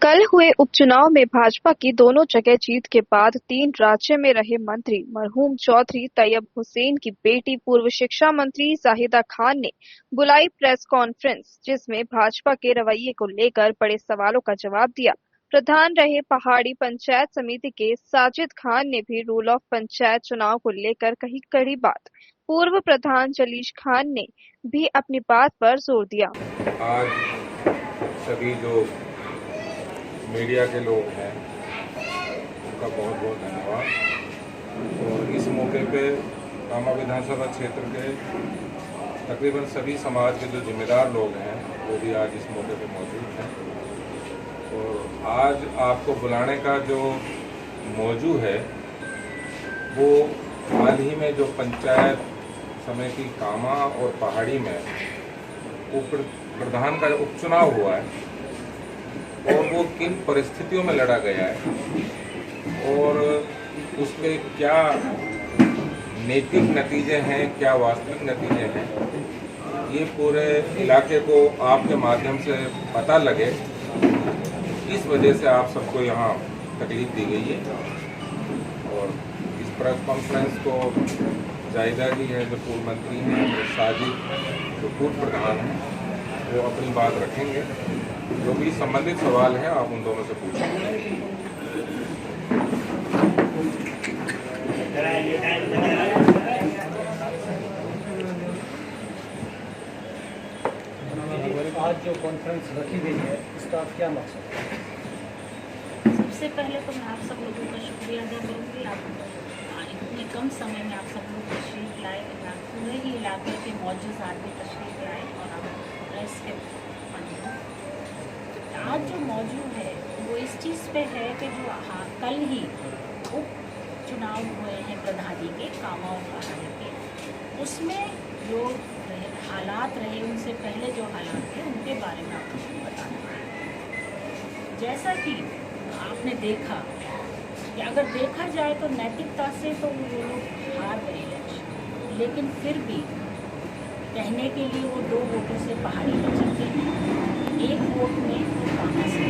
कल हुए उपचुनाव में भाजपा की दोनों जगह जीत के बाद 3 राज्य में रहे मंत्री मरहूम चौधरी तैयब हुसैन की बेटी पूर्व शिक्षा मंत्री जाहिदा खान ने बुलाई प्रेस कॉन्फ्रेंस, जिसमें भाजपा के रवैये को लेकर बड़े सवालों का जवाब दिया। प्रधान रहे पहाड़ी पंचायत समिति के साजिद खान ने भी रूल ऑफ पंचायत चुनाव को लेकर कही कड़ी बात। पूर्व प्रधान जलीश खान ने भी अपनी बात पर जोर दिया। आज सभी जो मीडिया के लोग हैं उनका बहुत बहुत धन्यवाद। और इस मौके पे कामा विधानसभा क्षेत्र के तकरीबन सभी समाज के जो जिम्मेदार लोग हैं वो भी आज इस मौके पे मौजूद हैं। और आज आपको बुलाने का जो मौजू है वो हाल ही में जो पंचायत समिति कामा और पहाड़ी में प्रधान का उपचुनाव हुआ है और वो किन परिस्थितियों में लड़ा गया है और उसके क्या नैतिक नतीजे हैं, क्या वास्तविक नतीजे हैं, ये पूरे इलाके को आपके माध्यम से पता लगे, इस वजह से आप सबको यहाँ तकलीफ दी गई है। और इस प्रेस कॉन्फ्रेंस को जाहिदा जी हैं जो पूर्व मंत्री हैं, और साजिद जो पूर्व प्रधान हैं, वो अपनी बात रखेंगे। जो भी संबंधित सवाल हैं आप उन दोनों से पूछेंगे। आज जो कॉन्फ्रेंस रखी गई है इसका क्या मकसद है? सबसे पहले तो मैं आप सब लोगों का शुक्रिया अदा करूँगी। आप इतने कम समय में आप सब लोग तशरीफ लाए, पूरे ही इलाके के मौजूद आदमी तशरीफ लाए और आप प्रेस के आज जो मौजूद है वो इस चीज़ पे है कि जो कल ही उप चुनाव हुए हैं प्रधानी के कामा और पहाड़ी के, उसमें जो हालात रहे उनसे पहले जो हालात थे उनके बारे में आपको बताना है। जैसा कि आपने देखा कि अगर देखा जाए तो नैतिकता से तो वो लोग हार गए इलेक्शन, लेकिन फिर भी कहने के लिए वो 2 वोटों से पहाड़ी में जीते हैं, 1 वोट में वो कामा से।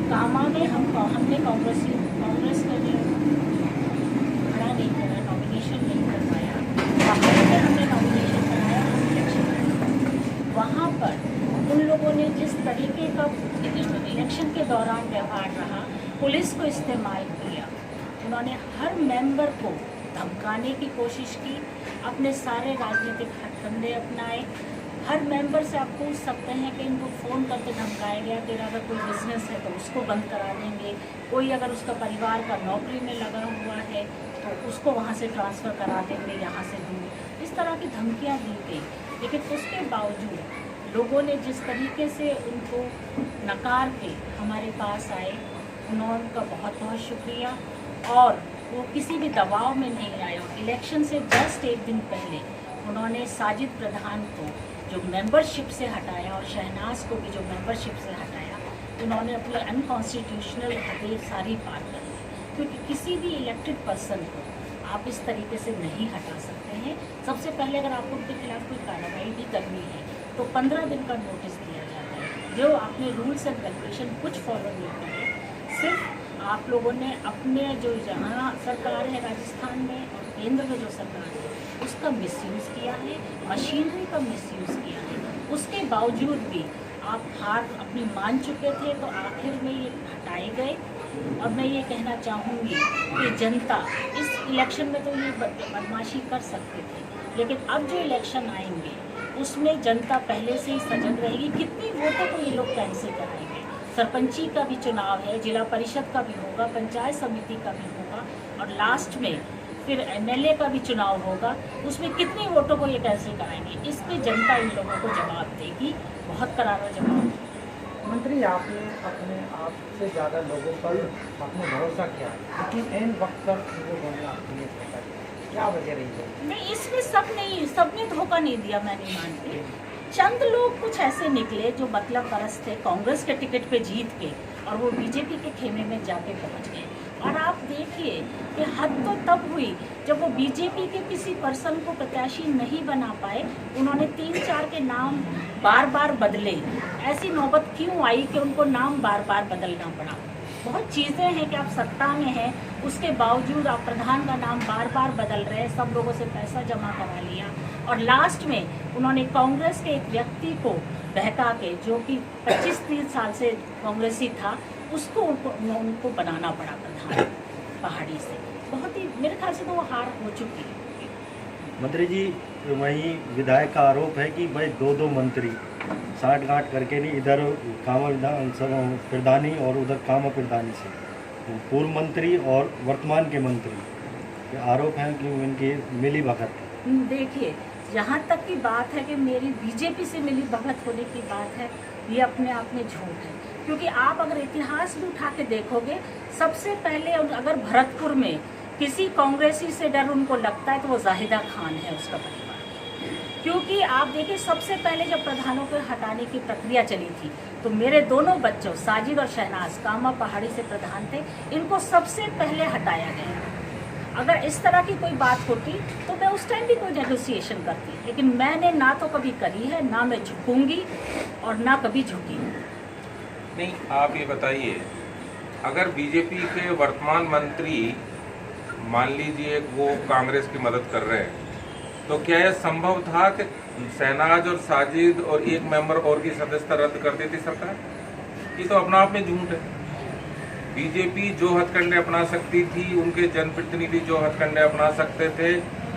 कामा में हमने कांग्रेस का जो खड़ा नहीं करा, नॉमिनेशन नहीं कर पाया। पहाड़ी में हमने नॉमिनेशन कराया, हम इलेक्शन वहाँ पर उन लोगों ने जिस तरीके का इलेक्शन के दौरान व्यवहार रहा, पुलिस को इस्तेमाल किया, उन्होंने हर मेंबर को धमकाने की कोशिश की, अपने सारे राजनीतिक हथकंडे अपनाए। हर मेंबर से आप पूछ सकते हैं कि इनको फ़ोन करके धमकाया गया, तेरा अगर कोई बिजनेस है तो उसको बंद करा देंगे, कोई अगर उसका परिवार का नौकरी में लगा हुआ है तो उसको वहाँ से ट्रांसफ़र करा देंगे, यहाँ से दूर, इस तरह की धमकियाँ दी गई। लेकिन उसके बावजूद लोगों ने जिस तरीके से उनको नकार के हमारे पास आए, उनका बहुत बहुत शुक्रिया। और वो किसी भी दबाव में नहीं आया। इलेक्शन से जस्ट 1 दिन पहले उन्होंने साजिद प्रधान को जो मेंबरशिप से हटाया और शहनाज को भी जो मेंबरशिप से हटाया, उन्होंने अपनी अनकॉन्स्टिट्यूशनल हदें सारी पार कर दी, क्योंकि किसी भी इलेक्टेड पर्सन को आप इस तरीके से नहीं हटा सकते हैं। सबसे पहले अगर आपको उनके खिलाफ कोई कार्रवाई भी करनी है तो 15 दिन का नोटिस दिया जाता है। जो आपने रूल्स एंड रेगुलेशन कुछ फॉलो नहीं करे, सिर्फ आप लोगों ने अपने जो जहाँ सरकार है राजस्थान में और केंद्र में जो सरकार है उसका मिसयूज़ किया है, मशीनरी का मिसयूज़ किया है। उसके बावजूद भी आप हार अपनी मान चुके थे, तो आखिर में ये हटाए गए। और मैं ये कहना चाहूँगी कि जनता इस इलेक्शन में तो ये बदमाशी कर सकते थे, लेकिन अब जो इलेक्शन आएंगे उसमें जनता पहले से ही सजग रहेगी। कितनी वोटों को ये लोग कैंसिल कराएंगे। सरपंची का भी चुनाव है, जिला परिषद का भी होगा, पंचायत समिति का भी होगा, और लास्ट में फिर एमएलए का भी चुनाव होगा। उसमें कितनी वोटों को ये कैंसिल कराएंगे, इस पे जनता इन लोगों को जवाब देगी, बहुत करारा जवाब। मंत्री, आपने अपने आप से ज़्यादा लोगों पर अपने भरोसा किया, लेकिन एन वक्त पर लोगों ने आपके लिए धोखा दिया, क्या वजह रही है? नहीं, इसमें सबने धोखा नहीं दिया, मैं नहीं मानती। चंद लोग कुछ ऐसे निकले जो मतलब परस्त थे, कांग्रेस के टिकट पे जीत के और वो बीजेपी के खेमे में जाके पहुंच गए। और आप देखिए कि हद तो तब हुई जब वो बीजेपी के किसी पर्सन को प्रत्याशी नहीं बना पाए, उन्होंने 3-4 के नाम बार बार बदले। ऐसी नौबत क्यों आई कि उनको नाम बार बार बदलना पड़ा? बहुत चीज़ें हैं कि आप सत्ता में हैं, उसके बावजूद आप प्रधान का नाम बार बार बदल रहे हैं, सब लोगों से पैसा जमा करा लिया और लास्ट में उन्होंने कांग्रेस के एक व्यक्ति को बहका के, जो कि 25-30 साल से कांग्रेसी था, उसको उनको बनाना पड़ा प्रधान पहाड़ी से। बहुत ही मेरे ख्याल से तो वो हार हो चुकी है। मंत्री जी, वहीं विधायक का आरोप है कि भाई दो मंत्री साठ गांठ करके नहीं, इधर कामा प्रधानी और उधर कामा प्रधानी से, पूर्व मंत्री और वर्तमान के मंत्री, ये आरोप है कि इनकी मिली भगत है। देखिए, जहाँ तक की बात है कि मेरी बीजेपी से मिली भगत होने की बात है, ये अपने आप में झूठ है। क्योंकि आप अगर इतिहास भी उठा के देखोगे, सबसे पहले अगर भरतपुर में किसी कांग्रेसी से डर उनको लगता है तो वो जाहिदा खान है, उसका परिवार। क्योंकि आप देखिए, सबसे पहले जब प्रधानों को हटाने की प्रक्रिया चली थी तो मेरे दोनों बच्चों साजिद और शहनाज कामा पहाड़ी से प्रधान थे, इनको सबसे पहले हटाया गया। अगर इस तरह की कोई बात होती तो मैं उस टाइम भी कोई नेगोशिएशन करती, लेकिन मैंने ना तो कभी करी है, ना मैं झुकूंगी और ना कभी झुकी। नहीं, आप ये बताइए, अगर बीजेपी के वर्तमान मंत्री मान लीजिए वो कांग्रेस की मदद कर रहे हैं, तो क्या यह संभव था कि शहनाज और साजिद और एक मेंबर और की सदस्यता रद्द कर देती सरकार? ये तो अपना आप में झूठ है। बीजेपी जो हथकंडे अपना सकती थी, उनके जनप्रतिनिधि जो हथकंडे अपना सकते थे,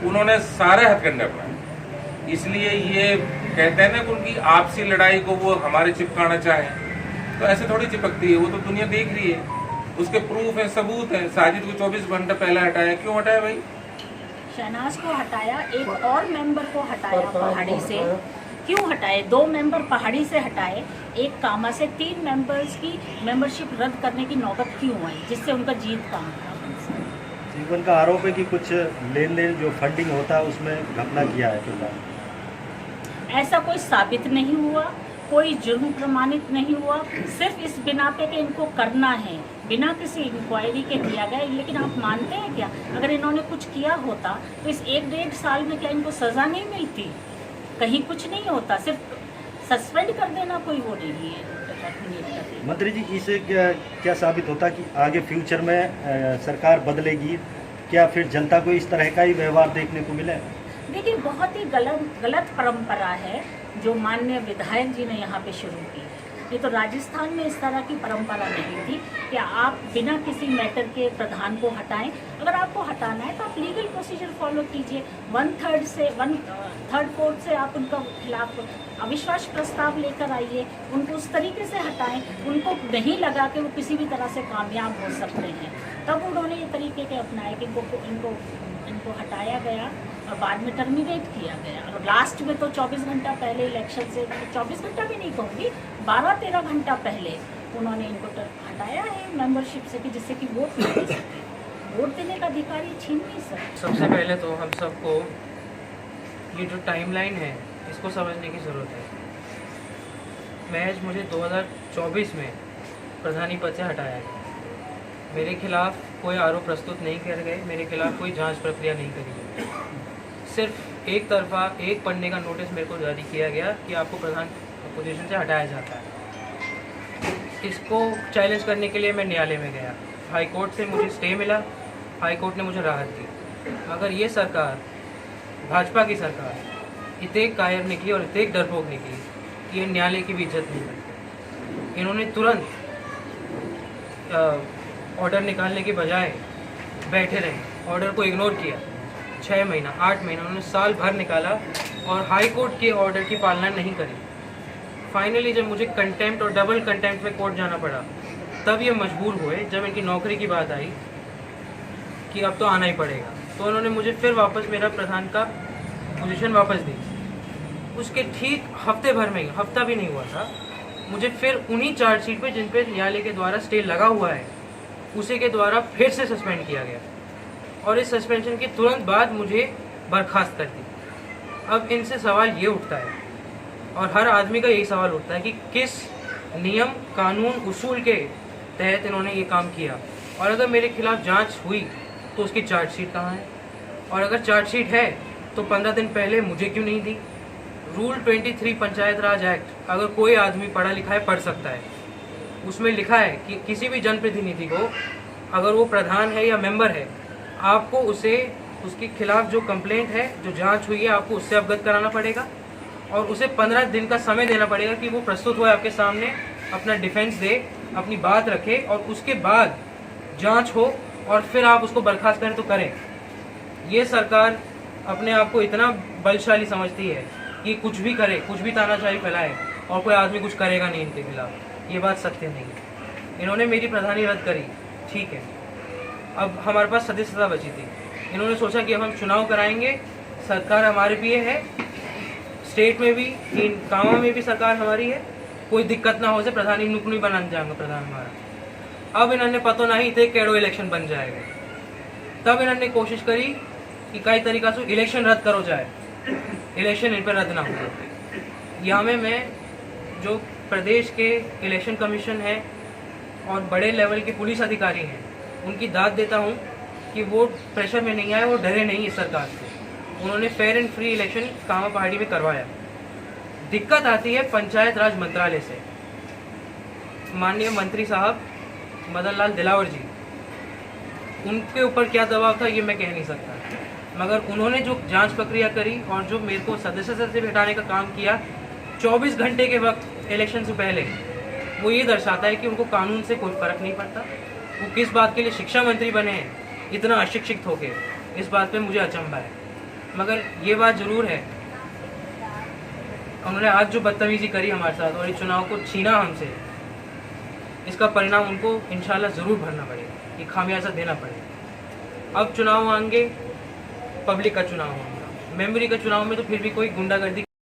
उन्होंने सारे हथकंडे अपनाए। इसलिए ये कहते हैं ना कि उनकी आपसी लड़ाई को वो हमारे चिपकाना चाहें, तो ऐसे थोड़ी चिपकती है, वो तो दुनिया देख रही है, उसके प्रूफ है, सबूत है। साजिद को 24 घंटे पहले हटाया, क्यों हटाया भाई? शहनाज को हटाया, एक और मेंबर को हटाया पहाड़ी से। क्यों हटाए? 2 मेंबर पहाड़ी से हटाए, एक कामा से। 3 मेंबर्स की मेंबरशिप रद्द करने की नौबत क्यों आई, जिससे उनका जीत काम था। उनका आरोप है कि कुछ लेन देन जो फंडिंग होता है उसमें घपला किया है फिलहाल। ऐसा कोई साबित नहीं हुआ, कोई जुर्म प्रमाणित नहीं हुआ, सिर्फ इस बिना पे कि इनको करना है, बिना किसी इंक्वायरी के किया गया। लेकिन आप मानते हैं क्या, अगर इन्होंने कुछ किया होता तो इस 1-1.5 साल में क्या इनको सज़ा नहीं मिलती? कहीं कुछ नहीं होता, सिर्फ सस्पेंड कर देना कोई वो नहीं है। मंत्री जी, इससे क्या साबित होता कि आगे फ्यूचर में सरकार बदलेगी? क्या फिर जनता को इस तरह का ही व्यवहार देखने को मिले? देखिए, बहुत ही गलत परंपरा है जो माननीय विधायक जी ने यहाँ पे शुरू की। ये तो राजस्थान में इस तरह की परंपरा नहीं थी कि आप बिना किसी मैटर के प्रधान को हटाएं। अगर आपको हटाना है तो आप लीगल प्रोसीजर फॉलो कीजिए। 1/3 से आप उनका खिलाफ अविश्वास प्रस्ताव लेकर आइए, उनको उस तरीके से हटाएं। उनको नहीं लगा कि वो किसी भी तरह से कामयाब हो सकते हैं, तब उन्होंने ये तरीके के अपनाए कि इनको हटाया गया और बाद में टर्मिनेट किया गया। और लास्ट में तो 24 घंटा पहले इलेक्शन से, 24 घंटा भी नहीं कहूँगी, 12-13 घंटा पहले उन्होंने इनको हटाया है मेंबरशिप से, कि जिससे कि वोट नहीं दे सकते। वोट देने का अधिकार ये छीन नहीं सकते। सबसे पहले तो हम सबको ये जो टाइमलाइन है इसको समझने की ज़रूरत है। महज मुझे 2024 में प्रधानी पद से हटाया गया। मेरे खिलाफ कोई आरोप प्रस्तुत नहीं किए गए, मेरे खिलाफ कोई जांच प्रक्रिया नहीं करी गई। सिर्फ एक तरफा एक पन्ने का नोटिस मेरे को जारी किया गया कि आपको प्रधान पोजीशन से हटाया जाता है। इसको चैलेंज करने के लिए मैं न्यायालय में गया, हाई कोर्ट से मुझे स्टे मिला, हाई कोर्ट ने मुझे राहत दी। अगर ये सरकार, भाजपा की सरकार, इतने कायर निकली और इतने डरपोक निकली कि ये न्यायालय की भी इज्जत नहीं करती। इन्होंने तुरंत ऑर्डर निकालने के बजाय बैठे रहे, ऑर्डर को इग्नोर किया। 6 महीना, 8 महीना, उन्होंने साल भर निकाला और हाई कोर्ट के ऑर्डर की पालना नहीं करी। फाइनली जब मुझे कंटेम्प्ट और डबल कंटेम्प्ट में कोर्ट जाना पड़ा, तब ये मजबूर हुए, जब इनकी नौकरी की बात आई कि अब तो आना ही पड़ेगा, तो उन्होंने मुझे फिर वापस मेरा प्रधान का पोजीशन वापस दी। उसके ठीक हफ्ते भर में, हफ्ता भी नहीं हुआ था, मुझे फिर उन्हीं चार्जशीट पे जिन पे न्यायालय के द्वारा स्टे लगा हुआ है, उसी के द्वारा फिर से सस्पेंड किया गया और इस सस्पेंशन के तुरंत बाद मुझे बर्खास्त कर दी। अब इनसे सवाल ये उठता है और हर आदमी का यही सवाल उठता है कि किस नियम, कानून, उसूल के तहत इन्होंने ये काम किया। और अगर मेरे खिलाफ जांच हुई तो उसकी चार्जशीट कहाँ है, और अगर चार्जशीट है तो 15 दिन पहले मुझे क्यों नहीं दी। रूल 23 पंचायत राज एक्ट अगर कोई आदमी पढ़ा लिखा है पढ़ सकता है, उसमें लिखा है कि किसी भी जनप्रतिनिधि को अगर वो प्रधान है या मेंबर है, आपको उसे उसके खिलाफ जो कंप्लेंट है, जो जांच हुई है, आपको उससे अवगत कराना पड़ेगा और उसे 15 दिन का समय देना पड़ेगा कि वो प्रस्तुत हुए आपके सामने, अपना डिफेंस दे, अपनी बात रखे और उसके बाद जांच हो और फिर आप उसको बर्खास्त करें तो करें। ये सरकार अपने आप को इतना बलशाली समझती है कि कुछ भी करे, कुछ भी तानाशाही फैलाए और कोई आदमी कुछ करेगा नहीं इनके खिलाफ। ये बात सत्य नहीं है। इन्होंने मेरी प्रधानी रद्द करी, ठीक है, अब हमारे पास सदस्यता बची थी। इन्होंने सोचा कि अब हम चुनाव कराएंगे, सरकार हमारे भी है, स्टेट में भी, कामा में भी सरकार हमारी है, कोई दिक्कत ना हो से प्रधानी नुकनी बनाने जाएंगे प्रधान हमारा। अब इन्होंने पतो नहीं थे केड़ो इलेक्शन बन जाएगा, तब इन्होंने कोशिश करी कि कई तरीका से इलेक्शन रद्द करो जाए, इलेक्शन इन पर रद्द ना हो। यहाँ में मैं जो प्रदेश के इलेक्शन कमीशन है और बड़े लेवल के पुलिस अधिकारी हैं उनकी दाद देता हूँ कि वो प्रेशर में नहीं आए, वो डरे नहीं इस सरकार से। उन्होंने फेयर एंड फ्री इलेक्शन कामा पहाड़ी में करवाया। दिक्कत आती है पंचायत राज मंत्रालय से। माननीय मंत्री साहब मदन लाल दिलावर जी, उनके ऊपर क्या दबाव था ये मैं कह नहीं सकता, मगर उन्होंने जो जांच प्रक्रिया करी और जो मेरे को सदस्यता से हटाने का काम किया 24 घंटे के वक्त इलेक्शन से पहले, वो ये दर्शाता है कि उनको कानून से कोई फर्क नहीं पड़ता। वो किस बात के लिए शिक्षा मंत्री बने हैं इतना अशिक्षित होके, इस बात पे मुझे अचंभा है। मगर ये बात जरूर है, उन्होंने आज जो बदतमीजी करी हमारे साथ और इस चुनाव को छीना हमसे, इसका परिणाम उनको इंशाल्लाह ज़रूर भरना पड़ेगा, ये खामियाजा देना पड़ेगा। अब चुनाव आएंगे, पब्लिक का चुनाव होगा, मेमोरी का चुनाव में तो फिर भी कोई गुंडागर्दी